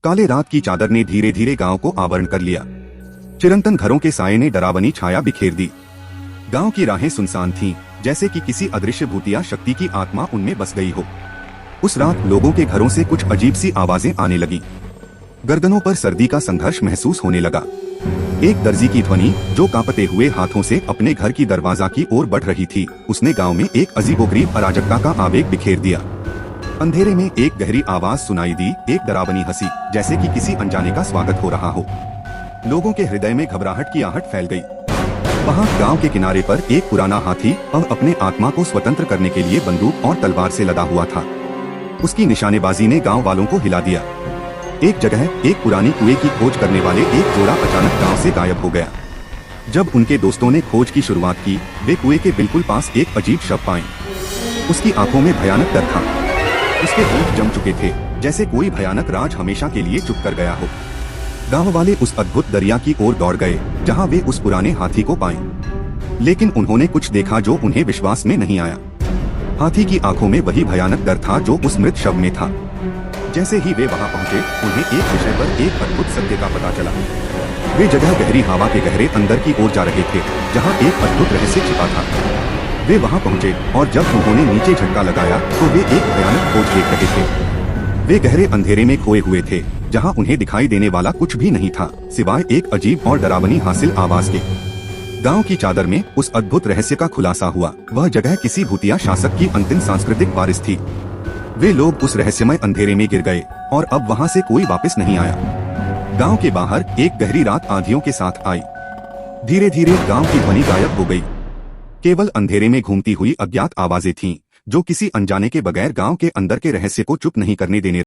काले रात की चादर ने धीरे धीरे गांव को आवरण कर लिया। चिरंतन घरों के साये ने डरावनी छाया बिखेर दी। गांव की राहें सुनसान थीं, जैसे कि किसी अदृश्य भूतिया शक्ति की आत्मा उनमें बस गई हो। उस रात लोगों के घरों से कुछ अजीब सी आवाजें आने लगी। गर्दनों पर सर्दी का संघर्ष महसूस होने लगा। एक दर्जी की ध्वनि, जो कांपते हुए हाथों से अपने घर की दरवाजा की ओर बढ़ रही थी, उसने गांव में एक अजीबोगरीब अराजकता का आवेग बिखेर दिया। अंधेरे में एक गहरी आवाज सुनाई दी, एक डरावनी हंसी, जैसे कि किसी अनजाने का स्वागत हो रहा हो। लोगों के हृदय में घबराहट की आहट फैल गई। वहाँ गांव के किनारे पर एक पुराना हाथी अब अपने आत्मा को स्वतंत्र करने के लिए बंदूक और तलवार से लदा हुआ था। उसकी निशानेबाजी ने गांव वालों को हिला दिया। एक जगह एक पुरानी कुएं की खोज करने वाले एक जोड़ा अचानक गांव से गायब हो गया। जब उनके दोस्तों ने खोज की शुरुआत की, वे कुएं के बिल्कुल पास एक अजीब शव पाए। उसकी आंखों में भयानक डर था। उसके होंठ जम चुके थे, जैसे कोई भयानक राज हमेशा के लिए चुप कर गया हो। गांव वाले उस अद्भुत दरिया की ओर दौड़ गए, जहां वे उस पुराने हाथी को पाए। लेकिन उन्होंने कुछ देखा जो उन्हें विश्वास में नहीं आया। हाथी की आंखों में वही भयानक डर था जो उस मृत शव में था। जैसे ही वे वहां पहुंचे, उन्हें एक विषय पर एक अद्भुत सत्य का पता चला। वे जगह गहरी हवा के गहरे अंदर की ओर जा रहे थे, जहां एक अद्भुत रहस्य छिपा था। वे वहां पहुंचे और जब उन्होंने नीचे झटका लगाया तो वे एक भयानक खोज देख रहे थे। वे गहरे अंधेरे में खोए हुए थे, जहां उन्हें दिखाई देने वाला कुछ भी नहीं था, सिवाय एक अजीब और डरावनी हासिल आवाज के। गांव की चादर में उस अद्भुत रहस्य का खुलासा हुआ। वह जगह किसी भूतिया शासक की अंतिम सांस्कृतिक वारिस थी। वे लोग उस रहस्यमय अंधेरे में गिर गए और अब वहां से कोई वापस नहीं आया। गांव के बाहर एक गहरी रात आंधियों के साथ आई। धीरे धीरे गांव की ध्वनि गायब हो गई। केवल अंधेरे में घूमती हुई अज्ञात आवाजें थीं, जो किसी अनजाने के बगैर गांव के अंदर के रहस्य को चुप नहीं करने देने